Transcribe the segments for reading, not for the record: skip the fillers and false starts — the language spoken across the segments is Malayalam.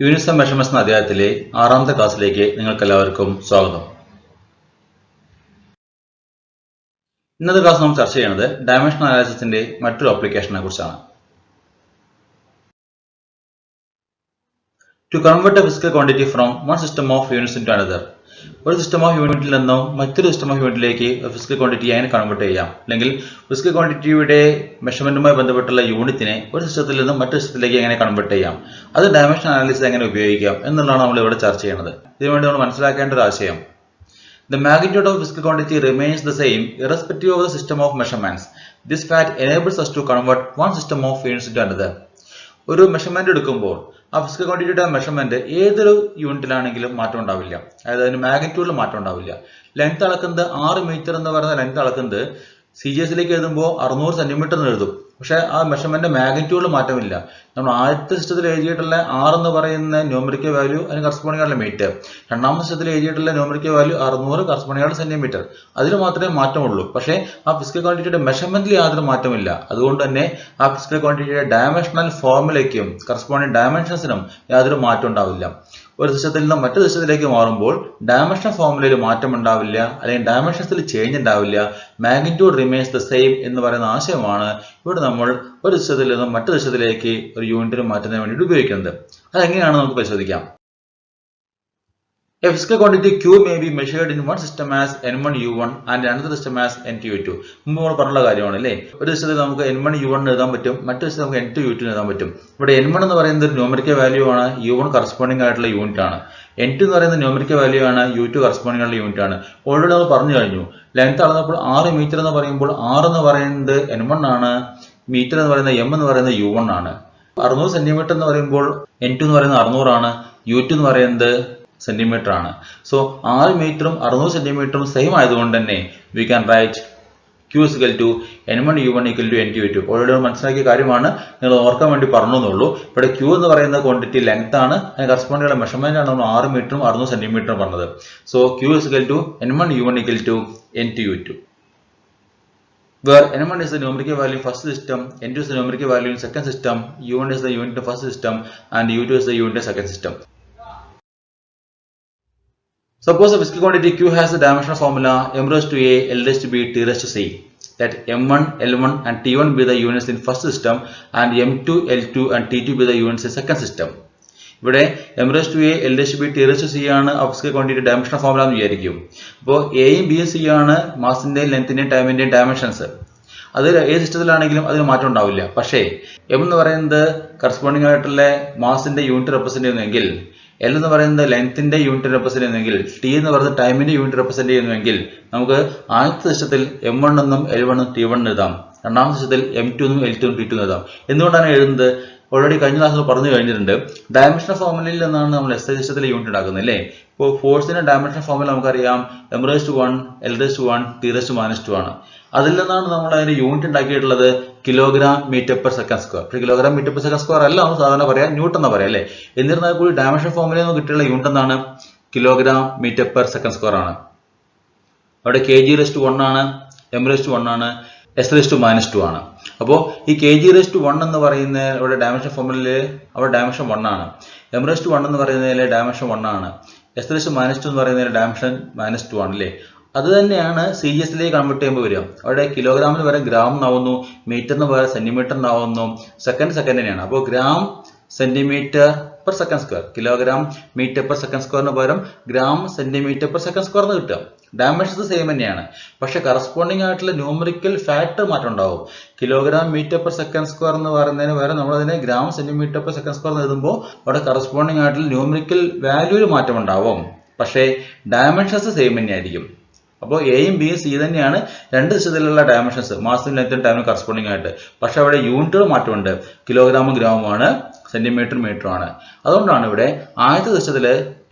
യൂണിറ്റ്സ് ആൻഡ് മെഷർമെന്റ്സ് എന്ന അധ്യായത്തിലെ 6ാമത്തെ ക്ലാസ്സിലേക്ക് നിങ്ങൾക്കെല്ലാവർക്കും സ്വാഗതം. ഇന്നത്തെ ക്ലാസ് നമ്മൾ ചർച്ച ചെയ്യുന്നത് ഡയമെൻഷൻ അനാലിസിസിന്റെ മറ്റൊരു ആപ്ലിക്കേഷനെ കുറിച്ചാണ്. To convert a physical quantity from one system of units into another. ഒരു സിസ്റ്റം ഓഫ് യൂണിറ്റിൽ നിന്നും മറ്റൊരു സിസ്റ്റം ഓഫ് യൂണിറ്റിലേക്ക് ഫിസിക്കൽ ക്വാണ്ടിറ്റി എങ്ങനെ കൺവേർട്ട് ചെയ്യാം, അല്ലെങ്കിൽ ഫിസിക്കൽ ക്വാണ്ടിറ്റിയുടെ മെഷർമെന്റുമായി ബന്ധപ്പെട്ടുള്ള യൂണിറ്റിനെ ഒരു സിസ്റ്റത്തിൽ നിന്നും മറ്റൊരു സിസ്റ്റത്തിലേക്ക് എങ്ങനെ കൺവേർട്ട് ചെയ്യാം, അത് ഡയമെൻഷൻ അനാലിസിസ് എങ്ങനെ ഉപയോഗിക്കാം എന്നുള്ളതാണ് നമ്മൾ ഇവിടെ ചർച്ച ചെയ്യുന്നത്. ഇതിനുവേണ്ടി നമ്മൾ മനസ്സിലാക്കേണ്ട ഒരു ആശയം, The magnitude of physical quantity remains the same irrespective of the system of measurements. This fact enables us to convert one system of units into another. ഒരു മെഷർമെന്റ് എടുക്കുമ്പോൾ ആ ഫിസിക്കൽ ക്വാണ്ടിറ്റിയുടെ മെഷർമെന്റ് ഏതൊരു യൂണിറ്റിലാണെങ്കിലും മാറ്റം ഉണ്ടാവില്ല. അതായത് അതിന് മാഗ്നിറ്റ്യൂഡിൽ മാറ്റം ഉണ്ടാവില്ല. ലെങ്ത് അളക്കുന്നത് 6 മീറ്റർ എന്ന് പറയുന്ന ലെങ്ത് അളക്കുന്നത് CGS-ലേക്ക് എഴുതുമ്പോൾ 600 സെന്റിമീറ്റർ എന്ന് എഴുതും. പക്ഷെ ആ മെഷർമെന്റ് മാഗ്നിറ്റ്യൂഡിൽ മാറ്റമില്ല. നമ്മൾ ആദ്യത്തെ സിസ്റ്റത്തിൽ എഴുതിയിട്ടുള്ള 6 എന്ന് പറയുന്ന ന്യൂമറിക്കൽ വാല്യൂ അതിന് കറസ്പോണ്ടിങ് ആയിട്ടുള്ള മീറ്റർ, രണ്ടാമത്തെ സിസ്റ്റത്തിൽ എഴുതിയിട്ടുള്ള ന്യൂമറിക്കൽ വാല്യൂ 600 കറസ്പോണ്ടിങ് ആയിട്ടുള്ള സെന്റിമീറ്റർ, അതിന് മാത്രമേ മാറ്റമുള്ളൂ. പക്ഷേ ആ ഫിസിക്കൽ ക്വാണ്ടിറ്റിയുടെ മെഷർമെന്റിൽ യാതൊരു മാറ്റമില്ല. അതുകൊണ്ട് തന്നെ ആ ഫിസിക്കൽ ക്വാണ്ടിറ്റിയുടെ ഡയമെൻഷണൽ ഫോർമുലയ്ക്കും കറസ്പോണ്ടിങ് ഡയമെൻഷൻസിനും യാതൊരു മാറ്റം ഉണ്ടാവില്ല. ഒരു സിസ്റ്റത്തിൽ നിന്ന് മറ്റൊരു സിസ്റ്റത്തിലേക്ക് മാറുമ്പോൾ ഡയമെൻഷൻ ഫോർമുലയിൽ മാറ്റം ഉണ്ടാവില്ല, അല്ലെങ്കിൽ ഡയമെൻഷൻസിൽ ചേഞ്ച് ഉണ്ടാവില്ല. മാഗ്നിറ്റ്യൂഡ് റിമെയിൻസ് ദ സെയിം എന്ന് പറയുന്ന ആശയമാണ് ഇവിടെ നമ്മൾ ഒരു സിസ്റ്റത്തിൽ നിന്നും മറ്റൊരു സിസ്റ്റത്തിലേക്ക് ഒരു യൂണിറ്റിന് മാറ്റുന്നതിന് വേണ്ടിയിട്ട് ഉപയോഗിക്കുന്നത്. അതെങ്ങനെയാണ് നമുക്ക് പരിശോധിക്കാം. A physical quantity Q may be measured in one system as N1U1 and another system as N2U2. മുമ്പ് നമ്മൾ പറഞ്ഞ കാര്യമാണ് അല്ലേ. ഒരു സിസ്റ്റത്തിൽ നമുക്ക് N1U1 എഴുതാൻ പറ്റും, മറ്റൊരു സിസ്റ്റം നമുക്ക് N2U2 എഴുതാൻ പറ്റും. ഇവിടെ N1 എന്ന് പറയുന്നത് ഒരു ന്യൂമറിക്കൽ വാല്യൂ ആണ്, U1 കറസ്പോണ്ടിങ് ആയിട്ടുള്ള യൂണിറ്റ് ആണ്. N2 എന്ന് പറയുന്ന ന്യൂമറിക്കൽ വാല്യൂ ആണ്, U2 കറസ്പോണ്ടിങ് ആയിട്ടുള്ള യൂണിറ്റ് ആണ്. ഓൾറെഡി നമ്മൾ പറഞ്ഞു കഴിഞ്ഞു. ലെങ്ത് അളന്നപ്പോൾ 6 മീറ്റർ എന്ന് പറയുമ്പോൾ 6 എന്ന് പറയുന്നത് N1 ആണ്, മീറ്റർ എന്ന് പറയുന്നത് M എന്ന് പറയുന്നത് U1 ആണ്. 600 സെന്റിമീറ്റർ എന്ന് പറയുമ്പോൾ N2 എന്ന് പറയുന്നത് 600 ആണ്, U2 എന്ന് പറയുന്നത് സെന്റിമീറ്റർ ആണ്. സോ 6 മീറ്ററും 600 സെന്റിമീറ്ററും സെയിം ആയതുകൊണ്ട് തന്നെ we can write Q is equal to N1U1 equal to N2U2. Already മനസ്സിലാക്കിയ കാര്യമാണ്, നിങ്ങൾ ഓർക്കാൻ വേണ്ടി പറഞ്ഞെന്നുള്ളൂ. ഇവിടെ Q എന്ന് പറയുന്ന ക്വാണ്ടിറ്റി ലെങ്ത് ആണ്, അതിന് കറസ്പോണ്ടിങ് മെഷർമെന്റ് ആണ് നമ്മൾ 6 മീറ്ററും 600 സെന്റിമീറ്ററും പറഞ്ഞത്. So Q is equal to N1U1 equal to N2U2. Where N1 is the numerical value in first system, N2 is the numerical value in second system, U1 is the unit of first system, and U2 is the unit of second system. Suppose the physical quantity Q has the dimensional formula m raised to a, l raised to b, t raised to c. That m1, l1 and t1 be the units in first system, and m2, l2 and t2 be the units in second system. ഇവിടെ m raised to a, l raised to b, t raised to c ആണ് ഫിസിക്കൽ ക്വാണ്ടിറ്റി ഡയമെൻഷണൽ ഫോർമുല എന്ന് വിചാരിക്കും. അപ്പോൾ എയും ബിയും സി ആണ് മാസിന്റെയും ലെങ്ത്തിന്റെയും ടൈമിന്റെയും ഡയമെൻഷൻസ്. അത് ഏത് സിസ്റ്റത്തിലാണെങ്കിലും അതിന് മാറ്റം ഉണ്ടാവില്ല. പക്ഷേ എം എന്ന് പറയുന്നത് കറസ്പോണ്ടിങ് ആയിട്ടുള്ള മാസിന്റെ യൂണിറ്റ് റെപ്രസെന്റ് ചെയ്യുന്നെങ്കിൽ, എൽ എന്ന് പറയുന്നത് ലെങ്ത്തിന്റെ യൂണിറ്റ് റെപ്രസെന്റ് ചെയ്യുന്നെങ്കിൽ, ടി എന്ന് പറയുന്നത് ടൈമിന്റെ യൂണിറ്റ് റെപ്രസെന്റ് ചെയ്യുന്നെങ്കിൽ നമുക്ക് ആദ്യത്തെ സിസ്റ്റത്തിൽ M1 എന്നും L1 എന്നും T1 എഴുതാം, രണ്ടാമത്തെ സിസ്റ്റത്തിൽ M2 എന്നും L2 എന്നും T2 എഴുതാം. എന്തുകൊണ്ടാണ് എഴുതുന്നത്? ഓൾറെഡി കഴിഞ്ഞ ക്ലാസ്സിൽ പറഞ്ഞു കഴിഞ്ഞിട്ടുണ്ട്. ഡയമെൻഷണൽ ഫോർമുലയിൽ നിന്നാണ് നമ്മൾ SI സിസ്റ്റത്തിലെ യൂണിറ്റ് ഉണ്ടാക്കുന്നത് അല്ലേ. ഇപ്പോൾ ഫോഴ്സിന്റെ ഡയമെൻഷണൽ ഫോർമുല നമുക്കറിയാം, m raised to 1, l raised to 1, t raised to -2 ആണ്. അതിൽ നിന്നാണ് നമ്മൾ അതിന്റെ യൂണിറ്റ് ഉണ്ടാക്കിയിട്ടുള്ളത് kilogram metre per second square. പക്ഷേ kilogram metre per second square അല്ല നമ്മൾ സാധാരണ പറയാം, ന്യൂട്ടൺ എന്ന് പറയാം അല്ലേ. എന്നിരുന്നാൽ കൂടി ഡയമെൻഷൻ ഫോർമുലയിൽ നിന്ന് കിട്ടിയുള്ള യൂണിറ്റ് എന്താണ്? Kilogram metre per second square ആണ്. അവിടെ kg/1 ആണ്, m raised to 1 ആണ്, s raised to -2 ആണ്. അപ്പോൾ ഈ kg/1 എന്ന് പറയുന്ന ഇവിടെ ഡയമെൻഷൻ ഫോർമുലയിൽ അവിടെ ഡയമെൻഷൻ 1 ആണ്, m raised to 1 എന്ന് പറയുന്നതിലെ ഡയമെൻഷൻ 1 ആണ്, s raised to -2 എന്ന് പറയുന്നതിലെ ഡയമെൻഷൻ -2 ആണ് അല്ലേ. അത് തന്നെയാണ് CGS-ലേക്ക് കൺവേർട്ട് ചെയ്യുമ്പോൾ വരിക. അവിടെ കിലോഗ്രാമിന് പകരം ഗ്രാം എന്നാവുന്നു, മീറ്ററിന് പകരം സെന്റിമീറ്റർ എന്നാവുന്നു, സെക്കൻഡ് തന്നെയാണ്. അപ്പോൾ gram centimetre per second square, kilogram metre per second സ്ക്വയറിന് പകരം gram centimetre per second square എന്ന് കിട്ടുക. ഡയമെൻഷൻസ് സെയിം തന്നെയാണ്, പക്ഷെ കറസ്പോണ്ടിങ് ആയിട്ടുള്ള ന്യൂമറിക്കൽ ഫാക്ടർ മാറ്റം ഉണ്ടാവും. Kilogram metre per second square എന്ന് പറയുന്നതിന് പകരം നമ്മളതിനെ gram centimetre per second square എന്ന് എഴുതുമ്പോൾ അവിടെ കറസ്പോണ്ടിങ് ആയിട്ടുള്ള ന്യൂമറിക്കൽ വാല്യൂവിൽ മാറ്റം ഉണ്ടാവും, പക്ഷേ ഡയമെൻഷൻസ് സെയിം തന്നെയായിരിക്കും. അപ്പോൾ എയും ബിയും സി തന്നെയാണ് രണ്ട് സിസ്റ്റത്തിലുള്ള ഡയമെൻഷൻസ്, മാസും ലെങ്ത്തും ടൈമിനും കറസ്പോണ്ടിങ് ആയിട്ട്. പക്ഷെ അവിടെ യൂണിറ്റുകൾ മാറ്റമുണ്ട്, കിലോഗ്രാമും ഗ്രാമുമാണ്, സെന്റിമീറ്റർ മീറ്ററും ആണ്. അതുകൊണ്ടാണ് ഇവിടെ ആദ്യത്തെ സിസ്റ്റത്തിൽ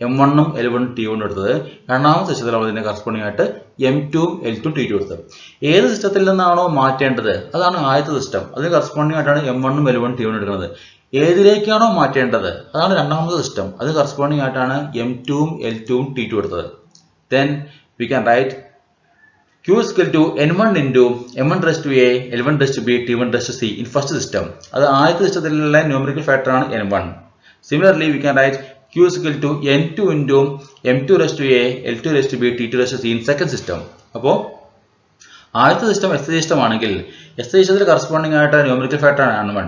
M1 ഉം L1 ഉം T1 എടുത്തത്, രണ്ടാമത്തെ സിസ്റ്റത്തിൽ അതിന്റെ കറസ്പോണ്ടിങ് ആയിട്ട് M2 ഉം L2 ഉം T2 എടുത്തത്. ഏത് സിസ്റ്റത്തിൽ നിന്നാണോ മാറ്റേണ്ടത് അതാണ് ആദ്യത്തെ സിസ്റ്റം, അതിന് കറസ്പോണ്ടിങ് ആയിട്ടാണ് M1 ഉം L1 ഉം T1 എടുക്കുന്നത്. ഏതിലേക്കാണോ മാറ്റേണ്ടത് അതാണ് രണ്ടാമത്തെ സിസ്റ്റം, അത് കറസ്പോണ്ടിങ് ആയിട്ടാണ് M2 ഉം L2 ഉം T2 എടുത്തത്. Then we can write Q is equal to N1 into M1 raised to A, L1 raised to B, T1 raised to C in first system. അത് ആദ്യത്തെ സിസ്റ്റത്തിലുള്ള ന്യൂമറിക്കൽ ഫാക്ടർ ആണ് N1. Similarly, we can write Q is equal to N2 into M2 raised to A, L2 raised to B, T2 raised to C in second system. അപ്പോൾ ആദ്യത്തെ സിസ്റ്റം എസ് ഐ സിസ്റ്റം ആണെങ്കിൽ എസ് ഐ സിസ്റ്റത്തിൽ കറസ്പോണ്ടിങ് ആയിട്ട് ന്യൂമറിക്കൽ ഫാക്ടർ ആണ് N1.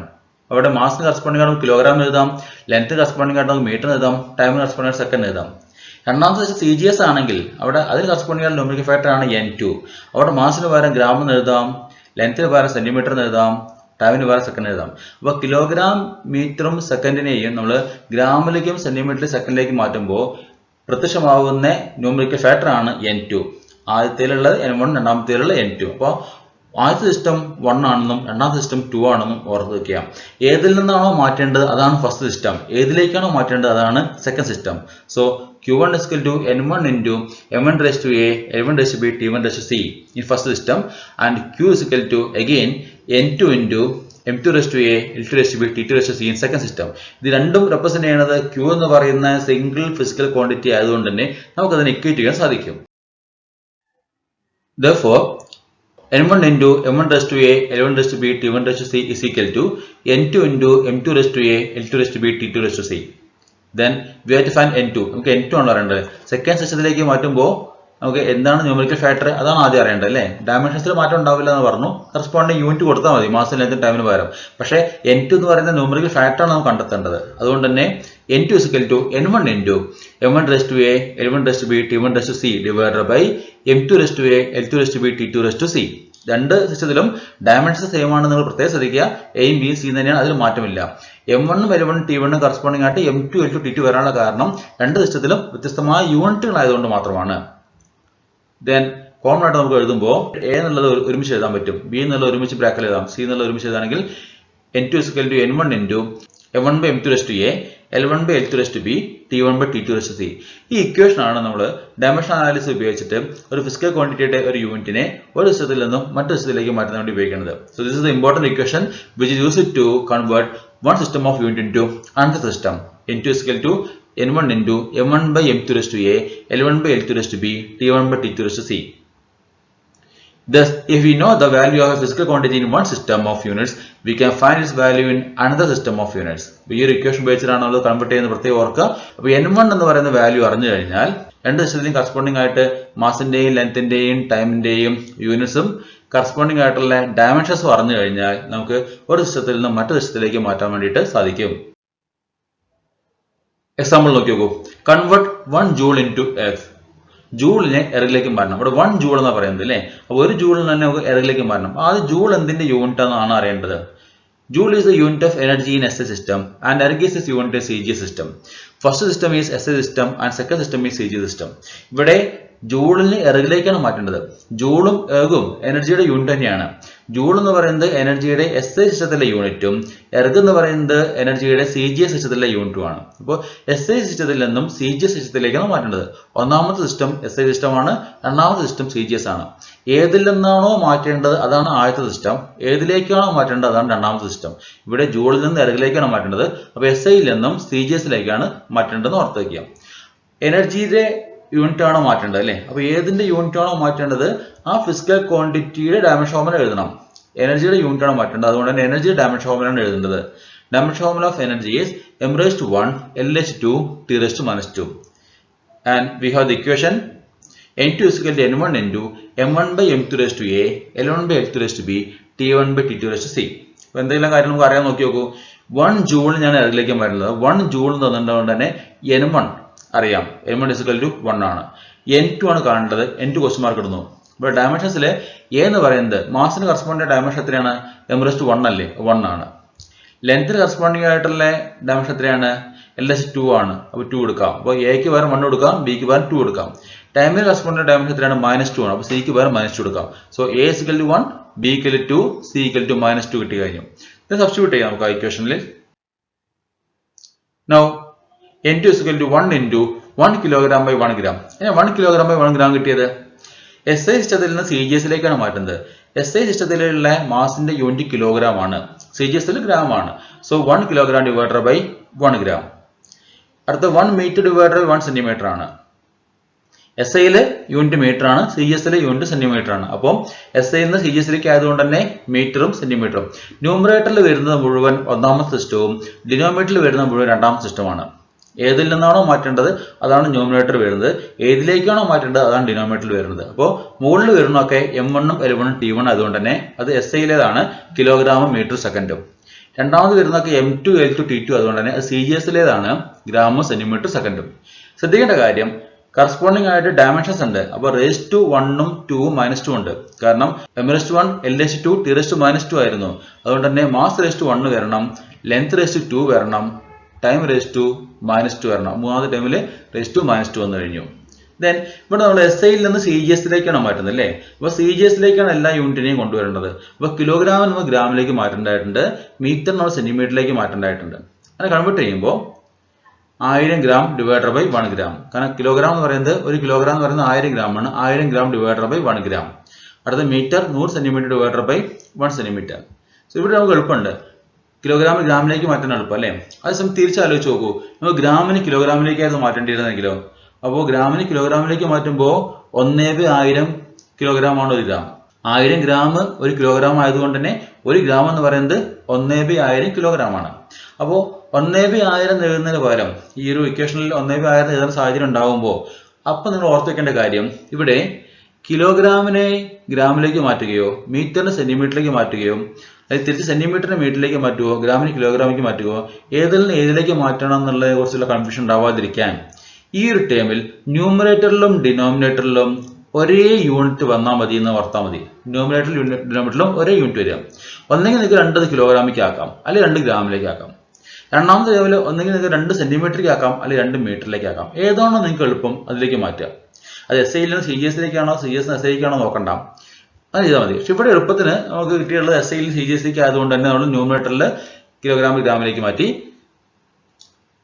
അവിടെ മാസിന് കറസ്പോണ്ടിങ് ആയിട്ട് കിലോഗ്രാം എഴുതാം, ലെങ്ത് കറസ്പോണ്ടിങ് ആയിട്ട് നമുക്ക് മീറ്റർ എഴുതാം, ടൈമിന് കറസ്പോണ്ടിങ് ആയിട്ട് സെക്കൻഡ് എഴുതാം. രണ്ടാമത്തെ സിസ്റ്റം സി ജി എസ് ആണെങ്കിൽ അവിടെ അതിന് കറസ്പോണ്ടിങ് ആയിട്ട് ന്യൂമറിക്കൽ ഫാക്ടർ ആണ് N2. അവിടെ മാസിന് പകരം ഗ്രാം എന്ന് എഴുതാം, ലെങ്ത്തിന് പകരം സെന്റിമീറ്റർ എന്ന് എഴുതാം, ടൈമിന് പകരം സെക്കൻഡ് എഴുതാം. അപ്പോൾ കിലോഗ്രാം മീറ്ററും സെക്കൻഡിനെയും നമ്മൾ ഗ്രാമിലേക്കും സെന്റിമീറ്ററിലേക്കും സെക്കൻഡിലേക്കും മാറ്റുമ്പോൾ പ്രത്യക്ഷമാവുന്ന ന്യൂമറിക്കൽ ഫാക്ടർ ആണ് N2. ആദ്യത്തേലുള്ളത് N1, രണ്ടാമത്തേലുള്ള N2. അപ്പോൾ ആദ്യത്തെ സിസ്റ്റം 1 ആണെന്നും രണ്ടാമത്തെ സിസ്റ്റം 2 ആണെന്നും ഓർത്ത് വയ്ക്കുക. ഏതിൽ നിന്നാണോ മാറ്റേണ്ടത് അതാണ് ഫസ്റ്റ് സിസ്റ്റം, ഏതിലേക്കാണോ മാറ്റേണ്ടത് അതാണ് second system. So Q1 is equal to N1 into M1 raised to A, L1 raised to B, T1 raised to C in first system, and Q is equal to again N2 into M2 raised to A, L2 raised to B, T2 raised to C in second system. ഇത് രണ്ടും റെപ്രസെന്റ് ചെയ്യുന്നത് Q എന്ന് പറയുന്ന സിംഗിൾ ഫിസിക്കൽ ക്വാണ്ടിറ്റി ആയതുകൊണ്ട് തന്നെ നമുക്ക് അതിനെ ഇക്വേറ്റ് ചെയ്യാൻ സാധിക്കും. Therefore, N1 into M1 raised to A, L1 raised to B, T1 raised to C is equal to N2 into M2 raised to A, L2 raised to B, T2 raised to C. Then we have to find N2. നമുക്ക് N2 ആണ് അറിയേണ്ടത്. സെക്കൻഡ് സിസ്റ്റത്തിലേക്ക് മാറ്റുമ്പോൾ നമുക്ക് എന്താണ് ന്യൂമറിക്കൽ ഫാക്ടർ അതാണ് ആദ്യം അറിയേണ്ടത് അല്ലേ. ഡയമെൻഷൻസിൽ മാറ്റം ഉണ്ടാവില്ല എന്ന് പറഞ്ഞു, കറസ്പോണ്ടിങ് യൂണിറ്റ് കൊടുത്താൽ മതി മാസം ലെങ്ത് ടൈമിന് പകരം. പക്ഷേ N2 എന്ന് പറയുന്ന ന്യൂമറിക്കൽ ഫാക്ടർ ആണ് നമുക്ക് കണ്ടെത്തേണ്ടത്. അതുകൊണ്ട് തന്നെ N2 is equal to N1 into M1 raised to A, L1 raised to B, T1 raised to C divided by M2 raised to A, L2 raised to B, T2 raised to C. രണ്ട് സിസ്റ്റത്തിലും ഡയമെൻഷൻ സെയിം ആണ് നിങ്ങൾ പ്രത്യേകം ശ്രദ്ധിക്കുക. എയും ബിയും സി തന്നെയാണ്, അതിൽ മാറ്റമില്ല. M1 L1 T1 കറസ്പോണ്ടിങ് ആയിട്ട് M2 L2 T2 വരാനുള്ള കാരണം രണ്ട് സിസ്റ്റത്തിലും വ്യത്യസ്തമായ യൂണിറ്റുകൾ ആയതുകൊണ്ട് മാത്രമാണ്. ദെൻ കോമൺ ആയിട്ട് നമുക്ക് എഴുതുമ്പോൾ എ എന്നുള്ളത് ഒരുമിച്ച് എഴുതാൻ പറ്റും, ബി എന്നുള്ളത് ഒരുമിച്ച് ബ്രാക്കറ്റിൽ എഴുതാം, സി എന്നുള്ളത് ഒരുമിച്ച് എഴുതാണെങ്കിൽ N2 is equal to N1 into M1 by M2 raised to A, L1 by L2 raised to B, T1 by T2 raised to C. ഈ ഇക്വേഷൻ ആണ് നമ്മൾ ഡയമെൻഷൻ അനാലിസിസ് ഉപയോഗിച്ചിട്ട് ഒരു ഫിസിക്കൽ ക്വാണ്ടിറ്റിയുടെ ഒരു യൂണിറ്റിനെ ഒരു സിസ്റ്റത്തിൽ നിന്നും മറ്റൊരു സിസ്റ്റത്തിലേക്ക് മാറ്റാൻ വേണ്ടി ഉപയോഗിക്കുന്നത്. So this is the important equation which is used to convert one system of unit into another system. N2 is equal to N1 into M1 by M2 raised to A, L1 by L2 raised to B, T1 by T2 raised to C. Thus, if we know the value of a physical quantity in one system of units, we can find its value in another system of units. ഈ ഒരു ഇക്വേഷൻ ഉപയോഗിച്ചിട്ടാണ് നമ്മൾ കൺവേർട്ട് ചെയ്യുന്നത് പ്രത്യേകം ഓർക്കുക. അപ്പോൾ N1 എന്ന് പറയുന്ന വാല്യൂ അറിഞ്ഞു കഴിഞ്ഞാൽ രണ്ട് സിസ്റ്റത്തിനും കറസ്പോണ്ടിങ് ആയിട്ട് മാസിന്റെയും ലെങ്ത്തിന്റെയും ടൈമിന്റെയും യൂണിറ്റ്സും കറസ്പോണ്ടിങ് ആയിട്ടുള്ള ഡയമെൻഷൻസും അറിഞ്ഞു കഴിഞ്ഞാൽ നമുക്ക് ഒരു സിസ്റ്റത്തിൽ നിന്ന് മറ്റൊരു സിസ്റ്റത്തിലേക്ക് മാറ്റാൻ വേണ്ടിയിട്ട് സാധിക്കും. എക്സാമ്പിൾ നോക്കി നോക്കൂ. Convert 1 joule into erg. ജൂളിനെ എർത്തിലേക്ക് മാറ്റണം. ഇവിടെ 1 ജൂൾ എന്നാണ് പറയുന്നത് അല്ലേ. അപ്പോൾ ഒരു ജൂളിൽ തന്നെ നമുക്ക് എർത്തിലേക്ക് മാറ്റണം. ആദ്യം ജൂൾ എന്തിന്റെ യൂണിറ്റ് എന്നാണ് അറിയേണ്ടത്. Joule is the unit of energy in SI system and erg is the unit of CG system. First system is SI system and second system is CG system. ഇവിടെ ജൂളിനെ എർഗിലേക്കാണ് മാറ്റേണ്ടത്. ജൂളും എർഗും എനർജിയുടെ യൂണിറ്റ് തന്നെയാണ്. ജൂൾ എന്ന് പറയുന്നത് എനർജിയുടെ SI സിസ്റ്റത്തിലെ യൂണിറ്റും എർഗ് എന്ന് പറയുന്നത് എനർജിയുടെ CGS സിസ്റ്റത്തിലെ യൂണിറ്റുമാണ്. അപ്പോൾ SI സിസ്റ്റത്തിൽ നിന്നും CGS സിസ്റ്റത്തിലേക്കാണ് മാറ്റേണ്ടത്. ഒന്നാമത്തെ സിസ്റ്റം SI സിസ്റ്റമാണ്, രണ്ടാമത്തെ സിസ്റ്റം CGS ആണ്. ഏതിൽ നിന്നാണോ മാറ്റേണ്ടത് അതാണ് ആദ്യത്തെ സിസ്റ്റം, ഏതിലേക്കാണോ മാറ്റേണ്ടത് അതാണ് രണ്ടാമത്തെ സിസ്റ്റം. ഇവിടെ ജൂളിൽ നിന്ന് എർഗിലേക്കാണ് മാറ്റേണ്ടത്. അപ്പോൾ SIയിൽ നിന്നും CGSിലേക്കാണ് മാറ്റേണ്ടതെന്ന് ഓർത്ത് വയ്ക്കുക. എനർജിയുടെ യൂണിറ്റ് ആണോ മാറ്റേണ്ടത് അല്ലേ. അപ്പോൾ ഏതിന്റെ യൂണിറ്റ് ആണോ മാറ്റേണ്ടത് ആ ഫിസിക്കൽ ക്വാണ്ടിറ്റിയുടെ ഡയമെൻഷൻ ഫോർമുല എഴുതണം. എനർജിയുടെ യൂണിറ്റ് ആണ് മാറ്റേണ്ടത്, അതുകൊണ്ട് തന്നെ എനർജിയുടെ ഡയമെൻഷൻ ഫോർമുലയാണ് എഴുതേണ്ടത്. Dimension formula of energy is m raised to 1 LH2 T raised to -2 and we have the equation N2 is equal to N1 into M1 by M2 raised to A, L1 by L2 raised to B, T1 by T2 raised to C. അപ്പോൾ എന്തെങ്കിലും കാര്യം നമുക്ക് അറിയാൻ നോക്കി നോക്കൂ. 1 ജൂൾ ഞാൻ എർഗിലേക്ക് വരുന്നത്. 1 ജൂൾ എന്ന് തന്നിട്ടുകൊണ്ട് തന്നെ N1 അറിയാം, M1 is equal to 1 ആണ്. N2 ആണ് കാണേണ്ടത്, N2 ക്വസ്റ്റ്യൻ മാർക്ക് ഇടുന്നു. ഇപ്പോൾ ഡയമെൻഷൻസിൽ A എന്ന് പറയുന്നത് മാസിന് കറസ്പോണ്ടിങ് ഡയമെൻഷൻ എത്രയാണ്, m raised to 1 അല്ലേ, 1 ആണ്. ലെങ്ത്തിന് കറസ്പോണ്ടിങ് ആയിട്ടുള്ള ഡയമെൻഷൻ എത്രയാണ്, LH2 ആണ്. അപ്പോൾ 2 എടുക്കാം. അപ്പോൾ എക്ക് പകരം 1 കൊടുക്കാം, ബിക്ക് പകരം 2 എടുക്കാം. ടൈമിന് കറസ്പോണ്ടിങ് ഡയമെൻഷൻ എത്രയാണ്, -2 ആണ്. അപ്പോൾ സിക്ക് പകരം -2 എടുക്കാം. So A is equal to 1, B equal to 2, C equal to -2 കിട്ടി കഴിഞ്ഞു. ഇത് സബ്സ്റ്റിറ്റ്യൂട്ട് ചെയ്യാം നമുക്ക് ആ ഇക്വേഷനിൽ. Now N2 is equal to 1 into 1 kilogram by 1 gram. 1 kilogram by 1 gram കിട്ടിയത് SI സിസ്റ്റത്തിൽ നിന്ന് CGSിലേക്കാണ് മാറ്റുന്നത്. SI സിസ്റ്റത്തിലുള്ള മാസിന്റെ യൂണിറ്റ് കിലോഗ്രാം ആണ്, CGSിൽ ഗ്രാം ആണ്. So 1 kilogram divided by 1 gram. അടുത്ത 1 മീറ്റർ ഡിവൈഡഡ് ബൈ 1 സെന്റിമീറ്റർ ആണ്. SI-ലെ യൂണിറ്റ് മീറ്റർ ആണ്, CGS-ലെ യൂണിറ്റ് സെന്റിമീറ്റർ ആണ്. അപ്പോൾ SI നിന്ന് CGS-ലേക്ക് ആയതുകൊണ്ട് തന്നെ മീറ്ററും സെന്റിമീറ്ററും. ന്യൂമറേറ്ററിൽ വരുന്നത് മുഴുവൻ ഒന്നാമത്തെ സിസ്റ്റവും ഡിനോമിനേറ്ററിൽ വരുന്നത് മുഴുവൻ രണ്ടാമത്തെ സിസ്റ്റമാണ്. ഏതിൽ നിന്നാണോ മാറ്റേണ്ടത് അതാണ് ന്യൂമറേറ്റർ വരുന്നത്, ഏതിലേക്കാണോ മാറ്റേണ്ടത് അതാണ് ഡിനോമിനേറ്ററിൽ വരുന്നത്. അപ്പോൾ മുകളിൽ വരുന്നതൊക്കെ M1ഉം L1ഉം T1 ആയതുകൊണ്ട് തന്നെ അത് SI-ലേതാണ്, കിലോഗ്രാം മീറ്റർ സെക്കൻഡും. രണ്ടാമത് വരുന്നതൊക്കെ M2 L2 T2 അതുകൊണ്ട് തന്നെ അത് CGS-ലേതാണ്, ഗ്രാം സെന്റിമീറ്റർ സെക്കൻഡും. ശ്രദ്ധിക്കേണ്ട കാര്യം കറസ്പോണ്ടിങ് ആയിട്ട് ഡയമെൻഷൻസ് ഉണ്ട്. അപ്പോൾ (1)ഉം 2ഉം -2 ഉണ്ട്. കാരണം M1 L2 T−2 ആയിരുന്നു. അതുകൊണ്ട് തന്നെ മാസ് (1) വരണം, ലെങ്ത് (2) വരണം, ടൈം (-2) വരണം. മൂന്നാമത്തെ ടൈമിൽ (-2) വന്നു കഴിഞ്ഞു. ദെൻ ഇവിടെ നമ്മൾ SI-ൽ നിന്ന് CGS-ലേക്കാണ് മാറ്റുന്നത് അല്ലേ. അപ്പോൾ CGS-ലേക്കാണ് എല്ലാ യൂണിറ്റിനെയും കൊണ്ടുവരേണ്ടത്. അപ്പോൾ കിലോഗ്രാം നമ്മൾ ഗ്രാമിലേക്ക് മാറ്റേണ്ടതായിട്ടുണ്ട്, മീറ്റർ നമ്മൾ സെന്റിമീറ്ററിലേക്ക് മാറ്റേണ്ടതായിട്ടുണ്ട്. അങ്ങനെ കൺവേർട്ട് ചെയ്യുമ്പോൾ 1000 ഗ്രാം ഡിവൈഡഡ് ബൈ 1 ഗ്രാം. കാരണം കിലോഗ്രാം എന്ന് പറയുന്നത്, ഒരു കിലോഗ്രാം എന്ന് പറയുന്നത് 1000 ഗ്രാം ആണ്. 1000 ഗ്രാം ഡിവൈഡഡ് ബൈ 1 ഗ്രാം. അടുത്ത metre 100 centimetre divided by 1 centimetre. So ഇവിടെ നമുക്ക് എളുപ്പമുണ്ട്, കിലോഗ്രാം ഗ്രാമിലേക്ക് മാറ്റാൻ എളുപ്പം അല്ലേ. അതേസമയം തിരിച്ചാലോചിച്ച് നോക്കൂ, നമ്മൾ ഗ്രാമിന് കിലോഗ്രാമിലേക്കായിരുന്നു മാറ്റേണ്ടിയിരുന്നെങ്കിലോ. അപ്പോൾ ഗ്രാമിന് കിലോഗ്രാമിലേക്ക് മാറ്റുമ്പോൾ 1/1000 കിലോഗ്രാം ആണ് ഒരു ഗ്രാം. 1000 ഗ്രാം ഒരു കിലോഗ്രാം ആയതുകൊണ്ട് തന്നെ ഒരു ഗ്രാം എന്ന് പറയുന്നത് 1/1000 കിലോഗ്രാം ആണ്. അപ്പോൾ 1/1000 എഴുതുന്നതിന് പകരം ഈ ഒരു ഇക്വേഷനിൽ 1/1000 എഴുതുന്ന സാഹചര്യം ഉണ്ടാകുമ്പോൾ അപ്പം നിങ്ങൾ ഓർത്ത് വെക്കേണ്ട കാര്യം, ഇവിടെ കിലോഗ്രാമിനെ ഗ്രാമിലേക്ക് മാറ്റുകയോ മീറ്ററിന് സെന്റിമീറ്ററിലേക്ക് മാറ്റുകയോ അതായത് തിരിച്ച് സെന്റിമീറ്ററിന് മീറ്ററിലേക്ക് മാറ്റുകയോ ഗ്രാമിന് കിലോഗ്രാമിലേക്ക് മാറ്റുകയോ ഏതിലേക്ക് മാറ്റണം എന്നുള്ളതിനെ കുറിച്ചുള്ള കൺഫ്യൂഷൻ ഉണ്ടാവാതിരിക്കാൻ ഈ ഒരു ടേമിൽ ന്യൂമറേറ്ററിലും ഡിനോമിനേറ്ററിലും ഒരേ യൂണിറ്റ് വന്നാൽ മതി എന്ന് ഓർത്താൽ മതി. ന്യൂമറേറ്ററിലും ഡിനോമിനേറ്ററിലും ഒരേ യൂണിറ്റ് വരിക. ഒന്നെങ്കിൽ നിങ്ങൾക്ക് 2 കിലോഗ്രാമിലേക്ക് ആക്കാം, അല്ലെങ്കിൽ 2 ഗ്രാമിലേക്ക് ആക്കാം. രണ്ടാമത്തെ ടേമിൽ ഒന്നെങ്കിൽ നിങ്ങൾക്ക് 2 സെന്റിമീറ്ററിലേക്ക് ആക്കാം, അല്ലെങ്കിൽ 2 മീറ്ററിലേക്ക് ആക്കാം. ഏതാണോ നിങ്ങൾക്ക് എളുപ്പം അതിലേക്ക് മാറ്റുക. അത് SI-ൽ നിന്ന് CGS-ലേക്കാണോ CGS നിന്ന് SI-ലേക്കാണോ നോക്കണ്ട, അത് ചെയ്താൽ മതി. പക്ഷെ ഇവിടെ എളുപ്പത്തിന് നമുക്ക് കിട്ടിയുള്ളത് SI-ൽ CGS-ലേക്ക് ആയതുകൊണ്ട് തന്നെ നമ്മൾ ന്യൂമറേറ്ററിൽ കിലോഗ്രാം ഗ്രാമിലേക്ക് മാറ്റി,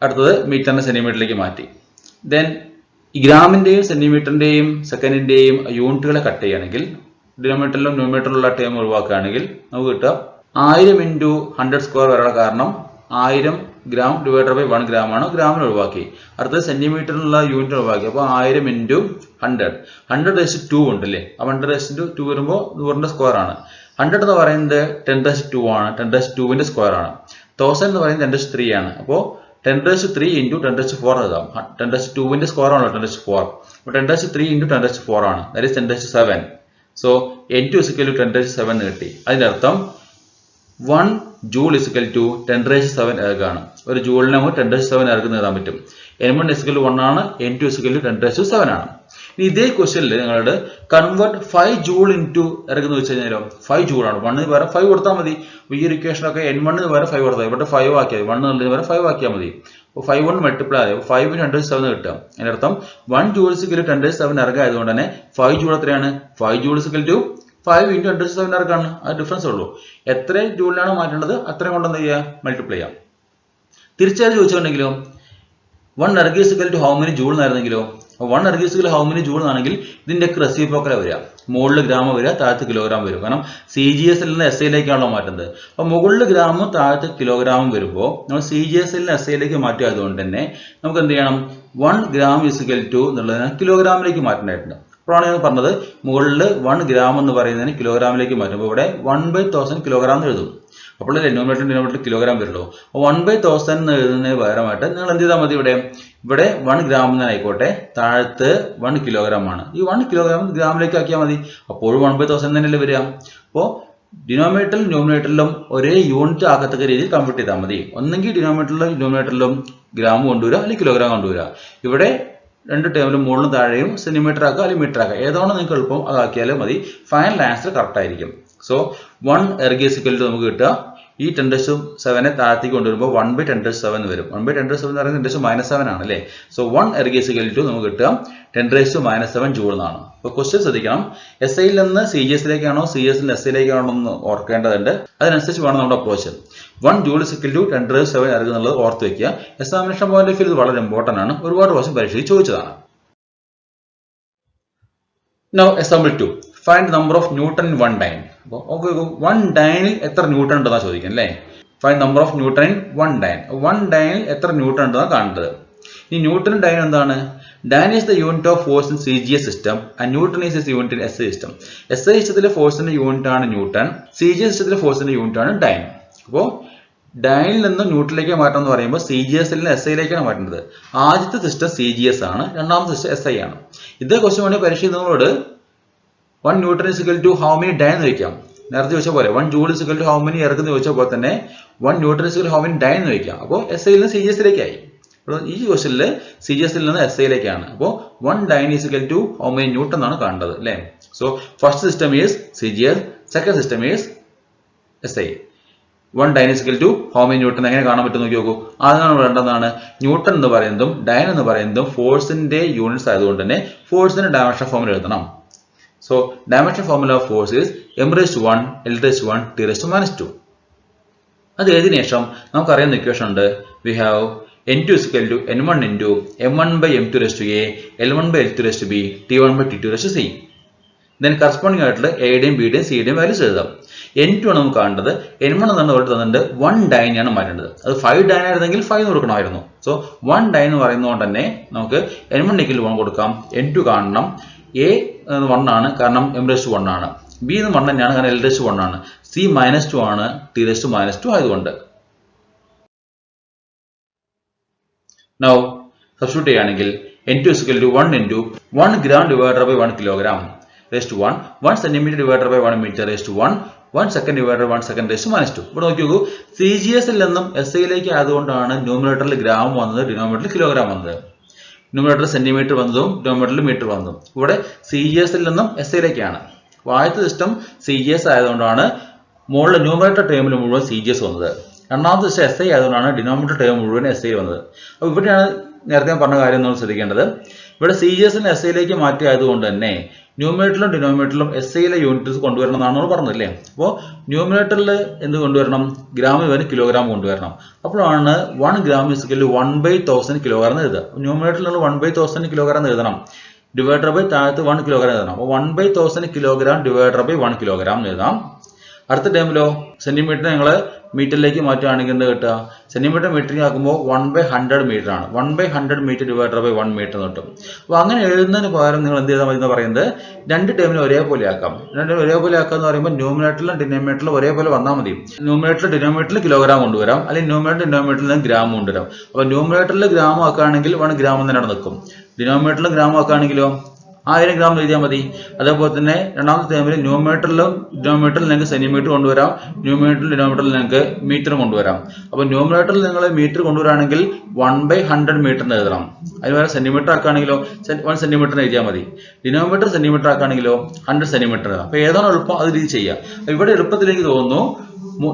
അടുത്തത് മീറ്ററിന് സെന്റിമീറ്ററിലേക്ക് മാറ്റി. ദെൻ ഈ ഗ്രാമിന്റെയും സെന്റിമീറ്ററിന്റെയും സെക്കൻഡിന്റെയും യൂണിറ്റുകളെ കട്ട് ചെയ്യുകയാണെങ്കിൽ ഡിനോമിനേറ്ററിലും ന്യൂമറേറ്ററിലുള്ള ടേം ഒഴിവാക്കുകയാണെങ്കിൽ നമുക്ക് കിട്ടുക 1000 × 100² വരെയുള്ള കാരണം 1000 ഗ്രാം ഡിവൈഡഡ് ബൈ 1 ഗ്രാം ആണ്, ഗ്രാമിന് ഒഴിവാക്കി. അടുത്തത് സെന്റിമീറ്ററിനുള്ള യൂണിറ്റ് ഒഴിവാക്കി. അപ്പോൾ 1000 × 100, 100⁻2 ഉണ്ടല്ലേ. അപ്പോൾ 100⁻2 വരുമ്പോൾ 100ന്റെ സ്ക്വയർ ആണ്. 100 എന്ന് പറയുന്നത് 10⁻2 ആണ്, 10⁻2ന്റെ സ്ക്വയർ ആണ്. 1000 എന്ന് പറയുന്നത് 10⁻3 ആണ്. അപ്പോൾ 10⁻3 × 10⁻4 എഴുതാം. 10⁻2ന്റെ സ്ക്വയർ ആണല്ലോ 10⁻4. അപ്പോൾ 10⁻3 × 10⁻4 ആണ്, ദാറ്റ് ഈസ് 10⁻7. സോ N2 = 10⁻7 കിട്ടി. അതിന്റെ അർത്ഥം 1 ജൂൾ = 10⁻7 എർഗാണ്. ഒരു ജൂളിനെ നമുക്ക് 10⁻7 എർഗ് എഴുതാൻ പറ്റും. N1 = 1 ആണ്, N2 = 10⁻7 ആണ്. ഇനി ഇതേ ക്വസ്റ്റ്യനിൽ നിങ്ങളോട് കൺവേർട്ട് 5 ജൂൾ ഇൻറ്റു എർഗ് എന്ന് വെച്ച് കഴിഞ്ഞാലോ 5 ജൂൾ ആണ്. 1ന് പകരം 5 കൊടുത്താൽ മതി. ഈ ഒരു ഇക്വേഷനൊക്കെ N1ന് പകരം 5 കൊടുത്താൽ ഇവിടെ 5 ആക്കിയാൽ 1 എന്നുള്ളതിന് പകരം 5 ആക്കിയാൽ മതി. അപ്പോൾ 5 കൊണ്ട് മൾട്ടിപ്ലൈ ആയി 5 × 10⁻7 കിട്ടുക. അതിന്റെ അർത്ഥം 1 ജൂൾ = 10⁻7 എർഗ് ആയതുകൊണ്ട് തന്നെ 5 ജൂൾ എത്രയാണ്? 5 ജൂൾ = 5 × 10⁻7 എർഗാണ്. അത് ഡിഫറൻസ് ഉള്ളൂ. എത്ര ജൂളിലാണ് മാറ്റേണ്ടത് അത്രയും കൊണ്ട് എന്ത് ചെയ്യുക, മൾട്ടിപ്ലൈ ചെയ്യാം. തിരിച്ചായി ചോദിച്ചിട്ടുണ്ടെങ്കിലോ 1 എർഗ് = ഹൗ മെനി ജൂൾ എന്നായിരുന്നെങ്കിലോ 1 എർഗ് = ഹൗ മെനി ജൂൾ എന്നാണെങ്കിൽ ഇതിന്റെ റെസിപ്രോക്കൽ വരിക, മുകളിൽ ഗ്രാം വരിക, താഴത്ത് കിലോഗ്രാം വരും. കാരണം CGS-ൽ നിന്ന് SI-ലേക്കാണല്ലോ മാറ്റുന്നത്. അപ്പോൾ മുകളിൽ ഗ്രാമും താഴത്ത് കിലോഗ്രാമും വരുമ്പോൾ നമ്മൾ CGS-ൽ നിന്ന് SI-ലേക്ക് മാറ്റിയതുകൊണ്ട് തന്നെ നമുക്ക് എന്ത് ചെയ്യണം, 1 ഗ്രാം = എന്നുള്ളതിനെ കിലോഗ്രാമിലേക്ക് മാറ്റേണ്ടതായിട്ടുണ്ട്. അപ്പോഴാണ് ഞാൻ പറഞ്ഞത് മുകളിൽ 1 ഗ്രാം എന്ന് പറയുന്നതിന് കിലോഗ്രാമിലേക്ക് മാറ്റുമ്പോൾ ഇവിടെ 1/1000 കിലോഗ്രാം എന്ന് എഴുതും. അപ്പോൾ ഡിനോമിനേറ്റർ കിലോഗ്രാം വരുള്ളൂ. 1/1000 എന്ന് എഴുതുന്നതിന് പകരമായിട്ട് നിങ്ങൾ എന്ത് ചെയ്താൽ മതി, ഇവിടെ 1 ഗ്രാം എന്ന് ആയിക്കോട്ടെ, താഴത്ത് 1 കിലോഗ്രാം ആണ്. ഈ 1 കിലോഗ്രാം ഗ്രാമിലേക്ക് ആക്കിയാൽ മതി. അപ്പോഴും 1/1000 തന്നെയല്ലേ വരിക. അപ്പോൾ ഡിനോമിനേറ്ററിലും ന്യൂമിനേറ്ററിലും ഒരേ യൂണിറ്റ് ആക്കത്തക്ക രീതിയിൽ കൺവേർട്ട് ചെയ്താൽ മതി. ഒന്നെങ്കിൽ ഡിനോമിനേറ്ററിലും ഗ്രാം കൊണ്ടുവരിക, അല്ലെങ്കിൽ കിലോഗ്രാം കൊണ്ടുവരിക. ഇവിടെ 2 ടേമിലും മുകളിലും താഴെയും സെന്റിമീറ്റർ ആക്കുക അല്ലെങ്കിൽ മീറ്റർ ആക്കുക, ഏതാണോ നിങ്ങൾക്ക് എളുപ്പം അതാക്കിയാലും മതി. ഫൈനൽ ആൻസർ കറക്റ്റ് ആയിരിക്കും. സോ 1 എർഗ് = നമുക്ക് കിട്ടുക ഈ 10⁻7 താഴത്തേക്ക് കൊണ്ടുവരുമ്പോൾ 1/10⁻7 വരും. 1/10⁻7 എന്ന് പറയുന്നത് 10⁻7 ആണ് അല്ലേ. സോ 1 എർഗ് = നമുക്ക് കിട്ടുക 10⁻7 ജൂൾ എന്നാണ്. അപ്പോൾ ക്വസ്റ്റ്യൻ ശ്രദ്ധിക്കണം, SI-ൽ നിന്ന് CGS-ലേക്കാണോ CGS-ൽ നിന്ന് SI-ലേക്കാണോ എന്ന് ഓർക്കേണ്ടതുണ്ട്. അതിനനുസരിച്ച് വേണം നമ്മുടെ അപ്രോച്ച്. 1 ജൂൾ = 10⁻7 എർഗ് എന്നുള്ളത് ഓർത്ത് വെക്കുക. എക്സാമിനേഷൻ പോയിന്റ് ഓഫ് വ്യൂ ഇത് വളരെ ഇമ്പോർട്ടന്റ് ആണ്. ഒരുപാട് പ്രാവശ്യം പരീക്ഷയിൽ ചോദിച്ചതാണ്. Now example 2. Find the number of Newton in 1 dyne. അപ്പോൾ 1 ഡൈനിൽ എത്ര ന്യൂട്ടൺ ഉണ്ടെന്നാണ് ചോദിക്കുന്നത് അല്ലേ. Find number of newton in 1 dyne. 1 ഡൈനിൽ എത്ര ന്യൂട്ടൺ ഉണ്ടെന്നാണ് കാണേണ്ടത്. ഈ ന്യൂട്ടൺ ഡൈൻ എന്താണ്? Dyne is the unit of force in CGS system and Newton is its unit in SI system. SI സിസ്റ്റത്തിലെ ഫോഴ്സിന്റെ യൂണിറ്റ് ആണ് ന്യൂട്ടൺ, CGS സിസ്റ്റത്തിലെ ഫോഴ്സിന്റെ യൂണിറ്റ് ആണ് ഡൈൻ. അപ്പോൾ ഡൈനിൽ നിന്ന് ന്യൂട്ടണിലേക്ക് മാറ്റം എന്ന് പറയുമ്പോൾ CGS-ൽ നിന്ന് SI-ലേക്കാണ് മാറ്റുന്നത്. ആദ്യത്തെ സിസ്റ്റം CGS ആണ്, രണ്ടാമത്തെ സിസ്റ്റം SI ആണ്. ഇതേ ക്വസ്റ്റ്യൻ വേണ്ടി പരീക്ഷയിൽ നിങ്ങളോട് 1 Newton is equal to how many Dyne എന്ന് ചോദിക്കാം. നേരത്തെ ചോദിച്ച പോലെ 1 Joule is equal to how many earth എന്ന് ചോദിച്ച പോലെ തന്നെ 1 Newton is equal to how many Dyne എന്ന് ചോദിക്കാം. അപ്പോൾ SI-ൽ നിന്ന് CGS-ലേക്കായി. ഈ ക്വസ്റ്റ്യനിൽ CGS-ൽ നിന്ന് SI-ലേക്കാണ്. അപ്പോൾ 1 Dyne is equal to how many Newton എന്നാണ് കാണേണ്ടത് അല്ലേ. So first system is CGS, second system is SI. 1 Dyne is equal to how many Newton എങ്ങനെ കാണാൻ പറ്റും നോക്കി നോക്കൂ. ആദ്യം വേണ്ടതാണ് ന്യൂട്ടൺ എന്ന് പറയുന്നതും ഡൈൻ എന്ന് പറയുന്നതും ഫോഴ്സിന്റെ യൂണിറ്റ്സ് ആയതുകൊണ്ട് തന്നെ ഫോഴ്സിന്റെ ഡയമെൻഷൻ ഫോമിൽ എഴുതണം. So dimension formula of force is m⁻⁴ l⁻⁴ t⁻². അത് എഴുതിയതിനു ശേഷം നമുക്കറിയാവുന്ന ഇക്വേഷൻ ഉണ്ട്. We have n2 is equal to n1 into m1/m2⁴ l1/l2⁵ t1/t2⁵. Then corresponding ആയിട്ടുള്ള എയുടെയും ബിയുടെയും സിയുടെയും വാല്യൂസ് എഴുതാം. n2 ആണ് നമുക്ക് കാണേണ്ടത്. n1 എന്നാണ് ഇവിടെ തന്നിട്ടുണ്ട് 1 Dyne ആണ് മാറ്റേണ്ടത്. അത് 5 Dyne ആയിരുന്നെങ്കിൽ 5 എന്ന് കൊടുക്കണമായിരുന്നു. സോ 1 Dyne എന്ന് പറയുന്നതുകൊണ്ട് തന്നെ നമുക്ക് n1 = 1 കൊടുക്കാം. n2 കാണണം. A 1 ആണ് കാരണം m⁻⁴ ആണ്. B 1 തന്നെയാണ് കാരണം l⁻⁴ ആണ്. C -2 ആണ് t⁻² ആയതുകൊണ്ട്. Now substitute ചെയ്യുകയാണെങ്കിൽ n2 is equal to 1 into 1 gram divided by 1 kilogram raised to 1, 1 centimeter divided by 1 meter raised to 1, 1 second divided by 1 second raised to -2. ഇവിടെ നോക്കി നോക്കൂ, CGS-ൽ നിന്നും SI-ലേക്ക് ആയതുകൊണ്ടാണ് ന്യൂമറേറ്ററിൽ ഗ്രാം വന്നത്, ഡിനോമിനേറ്ററിൽ കിലോഗ്രാം വന്നത്. ന്യൂമറേറ്റർ സെന്റിമീറ്റർ വന്നതും ഡിനോമിനേറ്ററിൽ മീറ്റർ വന്നതും. ഇവിടെ CGS-ൽ നിന്നും SI-ലേക്കാണ്. ആദ്യത്തെ സിസ്റ്റം CGS ആയതുകൊണ്ടാണ് മുകളിൽ ന്യൂമറേറ്റർ ടേമിൽ മുഴുവൻ CGS വന്നത്. രണ്ടാമത്തെ സിസ്റ്റം SI ആയതുകൊണ്ടാണ് ഡിനോമിനേറ്റർ ടേം മുഴുവൻ SI വന്നത്. അപ്പോൾ ഇവിടെയാണ് നേരത്തെ പറഞ്ഞ കാര്യം നമ്മൾ ശ്രദ്ധിക്കേണ്ടത്. ഇവിടെ CGS-നെ SI-ലേക്ക് മാറ്റിയതുകൊണ്ട് തന്നെ ന്യൂമറേറ്ററിലും ഡിനോമിനേറ്ററിലും SI-ലെ യൂണിറ്റ്സ് കൊണ്ടുവരണം എന്നാണ് നമ്മൾ പറഞ്ഞതല്ലേ. അപ്പോൾ ന്യൂമറേറ്ററിൽ എന്ത് കൊണ്ടുവരണം? ഗ്രാമിൽ വരെ കിലോഗ്രാം കൊണ്ടുവരണം. അപ്പോഴാണ് 1 gram is equal to 1/1000 kilogram എന്ന് എഴുതുക. ന്യൂമറേറ്ററിൽ 1/1000 കിലോഗ്രാം എന്ന് എഴുതണം. ഡിവൈഡർ ബൈ താഴത്ത് 1 കിലോഗ്രാം എഴുതണം. അപ്പോൾ 1/1000 കിലോഗ്രാം ഡിവൈഡർ ബൈ 1 കിലോഗ്രാം എന്ന് എഴുതാം. അടുത്ത ടൈമിലോ സെന്റിമീറ്റർ ഞങ്ങൾ മീറ്ററിലേക്ക് മാറ്റുകയാണെങ്കിൽ എന്താ കിട്ടുക? സെന്റിമീറ്റർ മീറ്ററിലേക്ക് ആക്കുമ്പോൾ 1/100 മീറ്റർ ആണ്. 1/100 മീറ്റർ ഡിവൈഡർ ബൈ 1 മീറ്റർ എന്ന് കിട്ടും. അപ്പോൾ അങ്ങനെ എഴുതുന്നതിന് പകരം നിങ്ങൾ എന്ത് ചെയ്താൽ മതി എന്ന് പറയുന്നത് രണ്ട് ടേമിനെ ഒരേപോലെ ആക്കാം. രണ്ടും ഒരേപോലെ ആക്കുക എന്ന് പറയുമ്പോൾ ന്യൂമറേറ്ററിലും ഡിനോമിനേറ്ററിലും ഒരേപോലെ വന്നാൽ മതി. ന്യൂമറേറ്റർ ഡിനോമിനേറ്ററിൽ കിലോഗ്രാം കൊണ്ടുവരാം, അല്ലെങ്കിൽ ന്യൂമറേറ്റർ ഡിനോമിനേറ്ററിൽ നിന്ന് ഗ്രാം കൊണ്ടുവരാം. അപ്പോൾ ന്യൂമറേറ്ററിൽ ഗ്രാം ആക്കുകയാണെങ്കിൽ 1 ഗ്രാം തന്നെ നിൽക്കും. ഡിനോമിനേറ്ററിൽ ഗ്രാം ആക്കുകയാണെങ്കിലോ 1000 ഗ്രാം എഴുതിയാൽ മതി. അതേപോലെ തന്നെ രണ്ടാമത്തെ ടേമിൽ ന്യൂമറേറ്ററിലും ഡിനോമിനേറ്ററിൽ നിങ്ങൾക്ക് സെന്റിമീറ്റർ കൊണ്ടുവരാം, ന്യൂമറേറ്ററിൽ ഡിനോമിനേറ്ററിൽ നിങ്ങൾക്ക് മീറ്റർ കൊണ്ടുവരാം. അപ്പോൾ ന്യൂമറേറ്ററിൽ നിങ്ങൾ മീറ്റർ കൊണ്ടുവരാണെങ്കിൽ 1/100 മീറ്റർ എഴുതണം. അതുപോലെ സെന്റിമീറ്റർ ആക്കുകയാണെങ്കിലോ 1 സെന്റിമീറ്റർ എഴുതിയാൽ മതി. ഡിനോമിനേറ്റർ സെന്റിമീറ്റർ ആക്കുകയാണെങ്കിലോ 100 സെന്റിമീറ്റർ. അപ്പോൾ ഏതാണ് എളുപ്പം അത് രീതി ചെയ്യാം. ഇവിടെ എളുപ്പത്തിലേക്ക് തോന്നുന്നു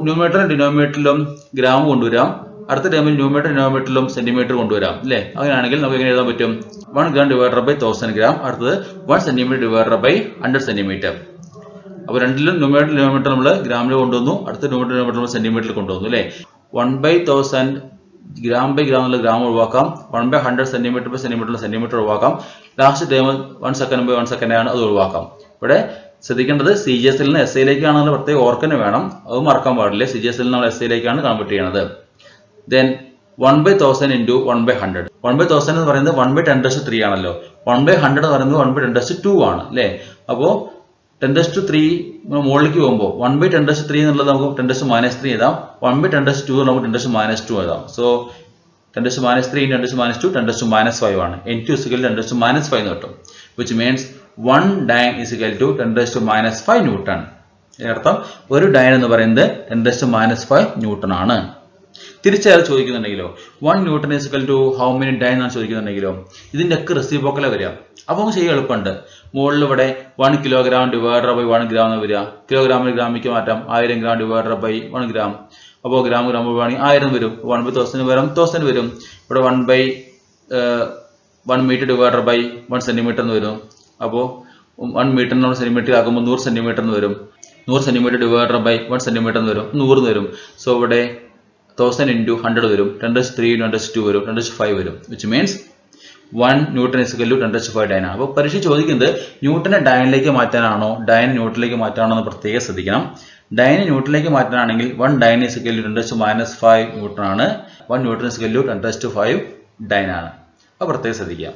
ന്യൂമറേറ്ററിലും ഡിനോമിനേറ്ററിലും ഗ്രാം കൊണ്ടുവരാം, അടുത്ത ടൈമിൽ ന്യൂമറേറ്റർ ഡിനോമിനേറ്ററിലും സെന്റിമീറ്റർ കൊണ്ടുവരാം അല്ലേ. അങ്ങനെയാണെങ്കിൽ നമുക്ക് എങ്ങനെ എഴുതാൻ പറ്റും? 1 gram divided by 1000 gram, അടുത്തത് 1 centimeter divided by 100 centimeter. അപ്പോൾ രണ്ടിലും ന്യൂമറേറ്റർ ഡിനോമിനേറ്റർ നമ്മൾ ഗ്രാമിൽ കൊണ്ടുവന്നു, അടുത്ത ന്യൂമറേറ്റർ ഡിനോമിനേറ്റർ നമ്മൾ സെന്റിമീറ്ററിൽ കൊണ്ടുവന്നു അല്ലേ. 1/1000 ഗ്രാം ബൈ ഗ്രാം എന്നുള്ള ഗ്രാം ഒഴിവാക്കാം, 1/100 സെന്റിമീറ്റർ ബൈ സെന്റിമീറ്റർ സെന്റിമീറ്റർ ഒഴിവാക്കാം, last time 1 second by 1 second ആണ്, അത് ഒഴിവാക്കാം. ഇവിടെ ശ്രദ്ധിക്കേണ്ടത് CGS-ൽ നിന്ന് SI-ലേക്കാണെന്ന് പ്രത്യേകം ഓർക്കന്നെ വേണം, അത് മറക്കാൻ പാടില്ല. CGS-ൽ നിന്ന് നമ്മൾ SI-ലേക്കാണ് കൺവേർട്ട് ചെയ്യണത്. Then 1/1000 into 1/100. 1/1000 എന്ന് പറയുന്നത് 1/10⁻³ ആണല്ലോ. 1/100 എന്ന് പറയുന്നത് 1/10⁻² ആണ് അല്ലേ. അപ്പോൾ 10⁻³ മുകളിലേക്ക് പോകുമ്പോൾ 1/10⁻³ എന്നുള്ളത് നമുക്ക് 10⁻³ എഴുതാം. 1/10⁻² നമുക്ക് 10⁻² എഴുതാം. സോ 10⁻³ into 10⁻², 10⁻5 ആണ്. n2 is equal to 10⁻5 എന്ന് കിട്ടും. Which means 1 Dyne is equal to 10⁻5 Newton. ഇതിനർത്ഥം ഒരു ഡൈൻ എന്ന് പറയുന്നത് 10⁻5 ന്യൂട്ടൺ ആണ്. തിരിച്ചയാൾ ചോദിക്കുന്നുണ്ടെങ്കിലോ 1 Newton is equal to how many Dyne എന്നാണ് ചോദിക്കുന്നുണ്ടെങ്കിലോ ഇതിൻ്റെ ഒക്കെ റെസിപ്രോക്കൽ വരിക. അപ്പോൾ നമുക്ക് ചെയ്യാൻ എളുപ്പമുണ്ട്. മുകളിൽ ഇവിടെ 1 കിലോഗ്രാം ഡിവൈഡർ ബൈ 1 ഗ്രാം എന്ന് വരിക. കിലോഗ്രാമിൽ ഗ്രാമിലേക്ക് മാറ്റാം. 1000 ഗ്രാം ഡിവൈഡർ ബൈ 1 ഗ്രാം. അപ്പോൾ ഗ്രാം വേണമെങ്കിൽ 1000 വരും. 1/1000 വരും 1000 വരും. ഇവിടെ 1/1 മീറ്റർ ഡിവൈഡർ ബൈ 1 സെന്റിമീറ്റർ എന്ന് വരും. അപ്പോൾ 1 മീറ്ററിനോട് സെന്റിമീറ്റർ ആക്കുമ്പോൾ 100 സെന്റിമീറ്റർ എന്ന് വരും. 100 സെന്റിമീറ്റർ ഡിവൈഡർ ബൈ 1 സെന്റിമീറ്റർ എന്ന് വരും. 100 എന്ന് വരും. സോ ഇവിടെ 1000 into 100 വരും. 10⁻3 10⁻2 വരും. 10⁻5 വരും. Which means 1 Newton is equal to 10⁻5 Dyne. അപ്പോൾ പരീക്ഷ ചോദിക്കുന്നത് ന്യൂട്ടനെ ഡൈനിലേക്ക് മാറ്റാനാണോ ഡൈൻ ന്യൂട്ടനിലേക്ക് മാറ്റാനാണോ എന്ന് പ്രത്യേകം ശ്രദ്ധിക്കണം. ഡൈനെ ന്യൂട്ടനിലേക്ക് മാറ്റാനാണെങ്കിൽ 1 Dyne is equal to 10⁻5 newton ആണ്. 1 Newton is equal to 10⁻5 Dyne ആണ്. അപ്പോൾ പ്രത്യേകം ശ്രദ്ധിക്കാം.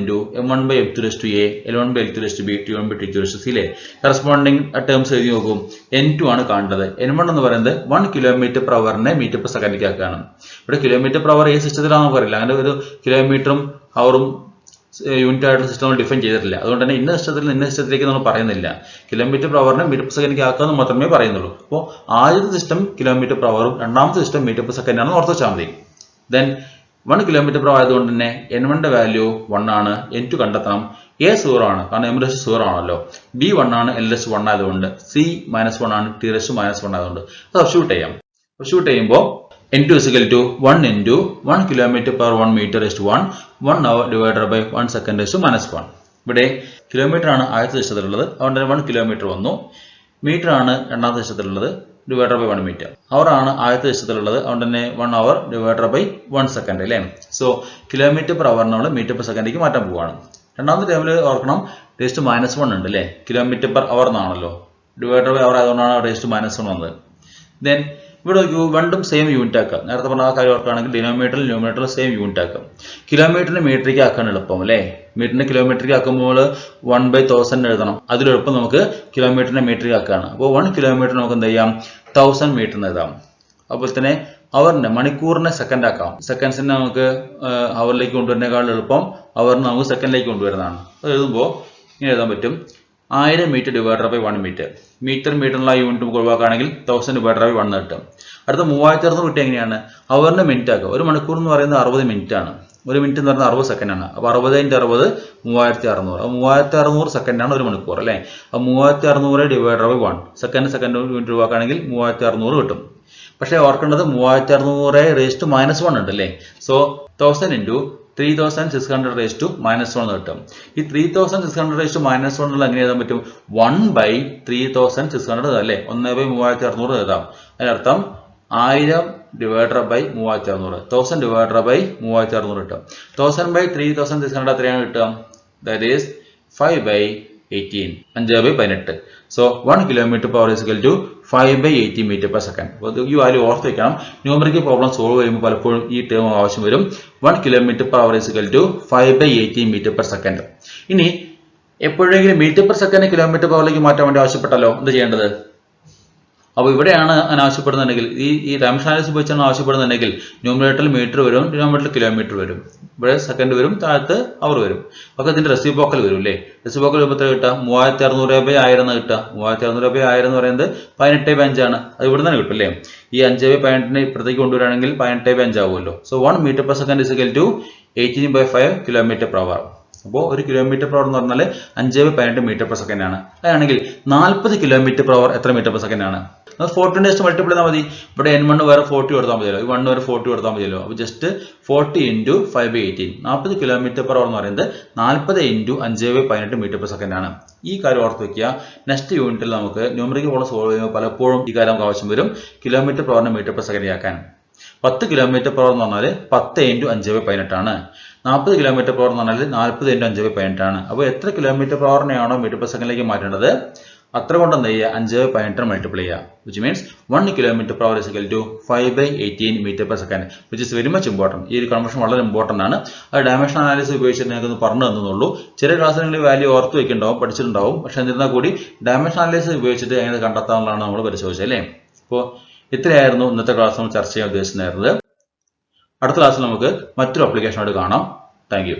into m1 by m2 raised to a, l1 by l2 raised to b, t1 by t2 raised to c. Corresponding terms എഴുതി നോക്കും. n2 ആണ് കാണേണ്ടത്. n1 എന്ന് പറയുന്നത് 1 കിലോമീറ്റർ പെർ അവറിനെ മീറ്റർ പെർ സെക്കൻഡിലേക്ക് ആക്കുകയാണ്. ഇവിടെ കിലോമീറ്റർ പെർ അവർ ഈ സിസ്റ്റത്തിലാണെന്ന് പറയില്ല. അങ്ങനെ ഒരു കിലോമീറ്ററും അവറും യൂണിറ്റ് ആയിട്ടുള്ള സിസ്റ്റം നമ്മൾ ഡിഫൈൻ ചെയ്തിട്ടില്ല. അതുകൊണ്ട് തന്നെ ഇന്ന സിസ്റ്റത്തിൽ ഇന്ന സിസ്റ്റത്തിലേക്ക് നമ്മൾ പറയുന്നില്ല. കിലോമീറ്റർ പെർ അവറിനെ മീറ്റർ പെർ സെക്കൻഡിലേക്ക് ആക്കാമെന്ന് മാത്രമേ പറയുന്നുള്ളൂ. അപ്പോൾ ആദ്യത്തെ സിസ്റ്റം കിലോമീറ്റർ പെർ അവറും രണ്ടാമത്തെ സിസ്റ്റം മീറ്റർ പെർ സെക്കൻഡ് ആണെന്ന് ഓർത്ത് വെച്ചാൽ മതി. ദെൻ 1 കിലോമീറ്റർ പെർ ആയതുകൊണ്ട് തന്നെ n1 ന്റെ വാല്യൂ 1 ആണ്. n2 കണ്ടെത്തണം. a 0 ആണ്, കാരണം m റേസ് 0 ആണല്ലോ. b 1 ആണ്, l റേസ് 1 ആയതുകൊണ്ട്. c -1 ആണ്, t റേസ് -1 ആയതുകൊണ്ട്. അത് സബ്സ്റ്റിറ്റ്യൂട്ട് ചെയ്യാം. സബ്സ്റ്റിറ്റ്യൂട്ട് ചെയ്യുമ്പോൾ n2 is equal to 1 into 1 kilometer per 1 meter raised to 1 hour divided by 1 second raised to -1. ഇവിടെ കിലോമീറ്റർ ആണ് ആദ്യത്തെ സിസ്റ്റത്തിലുള്ളത്, അതുകൊണ്ട് തന്നെ 1 കിലോമീറ്റർ വന്നു. മീറ്റർ ആണ് രണ്ടാമത്തെ സിസ്റ്റത്തിലുള്ളത്, ഡിവൈഡർ ബൈ 1 മീറ്റർ. അവർ ആണ് ആദ്യത്തെ സിസ്റ്റത്തിലുള്ളത്, അതുകൊണ്ട് തന്നെ 1 അവർ ഡിവൈഡർ ബൈ 1 സെക്കൻഡ് അല്ലേ. സോ കിലോമീറ്റർ പെർ അവർ നമ്മൾ മീറ്റർ പെർ സെക്കൻഡിലേക്ക് മാറ്റാൻ പോവുകയാണ്. രണ്ടാമത്തെ ടേമിൽ ഓർക്കണം റേസ്റ്റ് -1 ഉണ്ട് അല്ലേ. കിലോമീറ്റർ പെർ അവർ എന്നാണല്ലോ, ഡിവൈഡർ ബൈ അവർ ആയതുകൊണ്ടാണ് റേസ്റ്റ് -1 വന്നത്. ദെൻ ഇവിടെ രണ്ടും സെയിം യൂണിറ്റ് ആക്കുക. നേരത്തെ പറഞ്ഞ ആ കാര്യം ഓർക്കുകയാണെങ്കിൽ ഡിനോമിനേറ്ററിൽ ന്യൂമിനേറ്ററിൽ സെയിം യൂണിറ്റ് ആക്കുക. കിലോമീറ്ററിന് മീറ്ററിലേക്ക് ആക്കാൻ എളുപ്പം അല്ലേ. മീറ്ററിന് കിലോമീറ്ററിലേക്ക് ആക്കുമ്പോൾ 1/1000 എഴുതണം. അതിലെളുപ്പം നമുക്ക് കിലോമീറ്ററിനെ മീറ്ററിലേക്ക് ആക്കുകയാണ്. അപ്പോൾ 1 കിലോമീറ്റർ നമുക്ക് എന്ത് ചെയ്യാം, 1000 മീറ്റർ എന്ന് എഴുതാം. അതുപോലെ തന്നെ അവറിനെ മണിക്കൂറിനെ സെക്കൻഡ് ആക്കാം. സെക്കൻഡ്സിനെ നമുക്ക് അവറിലേക്ക് കൊണ്ടുവരുന്നതിനേക്കാൾ എളുപ്പം അവറിന് നമുക്ക് സെക്കൻഡിലേക്ക് കൊണ്ടുവരുന്നതാണ്. അത് എഴുതുമ്പോൾ ഇങ്ങനെ എഴുതാൻ പറ്റും, 1000 മീറ്റർ ഡിവൈഡർ ബൈ 1 മീറ്റർ. മീറ്ററിനുള്ള യൂണിറ്റ് നമുക്ക് ഒഴിവാക്കുകയാണെങ്കിൽ 1000 ഡിവൈഡർ ബൈ 1 കിട്ടും. അടുത്ത 3600 കിട്ടിയ എങ്ങനെയാണ്, അവറിനെ മിനിറ്റ് ആക്കുക. ഒരു മണിക്കൂർ എന്ന് പറയുന്നത് 60 മിനിറ്റ് ആണ്. ഒരു മിനിറ്റ് എന്ന് പറയുന്നത് 60 സെക്കൻഡ് ആണ്. അപ്പോൾ 60 × 60 3600. 3600 സെക്കൻഡ് ആണ് ഒരു മണിക്കൂർ അല്ലേ. അപ്പോൾ 3600 ഡിവൈഡർ ബൈ 1 സെക്കൻഡ് യൂണിറ്റ് ഒഴിവാക്കുകയാണെങ്കിൽ 3600 കിട്ടും. പക്ഷേ ഓർക്കേണ്ടത് 3600 റേസ്റ്റ് -1 ഉണ്ട് അല്ലേ. സോ 1000 into 3600 raised to -1 കിട്ടും. ഈ 3600 raised to -1 ഉള്ള എങ്ങനെ എഴുതാൻ പറ്റും, 1/3600 അല്ലേ, 1/3600 എഴുതാം. അതിനർത്ഥം 1000 ഡിവൈഡർ ബൈ 3600, 1000 ഡിവൈഡർ ബൈ 3600 കിട്ടും. 1000/3600 എത്രയാണ് കിട്ടുക, that is 5/18, 5/18. So 1 kilometre per hour is equal to 5/80 metre per second. ഈ വാല്യൂ ഓർത്ത് വെക്കണം. ന്യൂമറിക്കൽ പ്രോബ്ലം സോൾവ് ചെയ്യുമ്പോൾ പലപ്പോഴും ഈ ടേം ആവശ്യം വരും. 1 kilometre per hour is equal to 5/80 metre per second. ഇനി എപ്പോഴെങ്കിലും metre per second kilometre per അവറിലേക്ക് മാറ്റാൻ വേണ്ടി ആവശ്യപ്പെട്ടല്ലോ, എന്ത് ചെയ്യേണ്ടത്? അപ്പോൾ ഇവിടെയാണ് അങ്ങനെ ആവശ്യപ്പെടുന്നുണ്ടെങ്കിൽ, ഈ ഡയമെൻഷൻ അനാലിസിസ് ഉപയോഗിച്ചാണ് ആവശ്യപ്പെടുന്നുണ്ടെങ്കിൽ ന്യൂമറേറ്ററിൽ മീറ്റർ വരും, ഡിനോമിനേറ്ററിൽ കിലോമീറ്റർ വരും. ഇവിടെ സെക്കൻഡ് വരും, താഴത്ത് അവർ വരും. അപ്പോൾ ഇതിന്റെ റെസിപ്രോക്കൽ വരും അല്ലേ. റെസിപ്രോക്കൽ വരുമ്പോൾ എത്ര കിട്ടുക, 3600/1000 എന്ന് കിട്ടുക. 3600/1000 എന്ന് പറയുന്നത് 18/5 ആണ്. അത് ഇവിടെ തന്നെ കിട്ടും അല്ലേ. ഈ 5/18 ഇപ്പുറത്തേക്ക് കൊണ്ടുവരികയാണെങ്കിൽ 18/5 ആവുമല്ലോ. So 1 metre per second is equal to 18/5 kilometre per hour. അപ്പോൾ ഒരു കിലോമീറ്റർ പെർ അവർ എന്ന് പറഞ്ഞാൽ 5/18 മീറ്റർ പെർ സെക്കൻഡ് ആണ്. അതാണെങ്കിൽ 40 കിലോമീറ്റർ പെർ അവർ എത്ര മീറ്റർ പെർ സെക്കൻഡ് ആണ്? 40 കൊണ്ട് മൾട്ടിപ്ലൈ ചെയ്താൽ മതി. ഇവിടെ n1 വേറെ 40 കൊടുത്താൽ മതിയല്ലോ, ഈ 1 വരെ 40 കൊടുത്താൽ മതിയല്ലോ. അപ്പോൾ ജസ്റ്റ് 40 × 5/18, 40 കിലോമീറ്റർ പെർ അവർ എന്ന് പറയുന്നത് 40 × 5/18 മീറ്റർ പെർ സെക്കൻഡ് ആണ്. ഈ കാര്യം ഓർത്ത് വെക്കുക. നെക്സ്റ്റ് യൂണിറ്റിൽ നമുക്ക് ന്യൂമറിക്കൽ പ്രോബ്ലം സോൾവ് ചെയ്യുമ്പോൾ പലപ്പോഴും ഈ കാര്യം നമുക്ക് ആവശ്യം വരും, കിലോമീറ്റർ പെർ അവറിനെ മീറ്റർ പെർ സെക്കൻഡ് ആക്കാൻ. 10 കിലോമീറ്റർ പെർ അവർ എന്ന് പറഞ്ഞാൽ 10 × 5/18 ആണ്. 40 കിലോമീറ്റർ പെർ അവർ എന്ന് പറഞ്ഞാൽ 40 × 5/18 ആണ്. അപ്പോൾ എത്ര കിലോമീറ്റർ പെർ അവറിനെയാണോ മീറ്റർ പെർ സെക്കൻഡിലേക്ക് മാറ്റേണ്ടത്, അത്ര കൊണ്ട് എന്ത് ചെയ്യുക, 5/18 മൾട്ടിപ്ലൈ ചെയ്യുക. Which means 1 kilometre per hour is equal to 5/18 metre per second, which is very much important. ഈ ഒരു കൺവെർഷൻ വളരെ ഇമ്പോർട്ടൻ്റ് ആണ്. അത് ഡയമെൻഷൻ അനാലിസിസ് ഉപയോഗിച്ചിട്ട് നിങ്ങൾക്ക് പറഞ്ഞു തന്നുള്ളൂ. ചെറിയ ക്ലാസ്സിൽ നിങ്ങൾ വാല്യൂ ഓർത്ത് വെക്കുന്നുണ്ടാവും, പഠിച്ചിട്ടുണ്ടാവും. പക്ഷേ എന്നിരുന്നാൽ കൂടി ഡയമെൻഷൻ അനാലിസിസ് ഉപയോഗിച്ചിട്ട് എങ്ങനെ കണ്ടെത്താനുള്ളതാണ് നമ്മൾ പരിശോധിച്ചത് അല്ലേ. അപ്പോൾ ഇത്രയായിരുന്നു ഇന്നത്തെ ക്ലാസ് നമ്മൾ ചർച്ച ചെയ്യാൻ ഉദ്ദേശിച്ചിരുന്നത്. അടുത്ത ക്ലാസ്സിൽ നമുക്ക് മറ്റൊരു ആപ്ലിക്കേഷനോട് കാണാം. Thank you.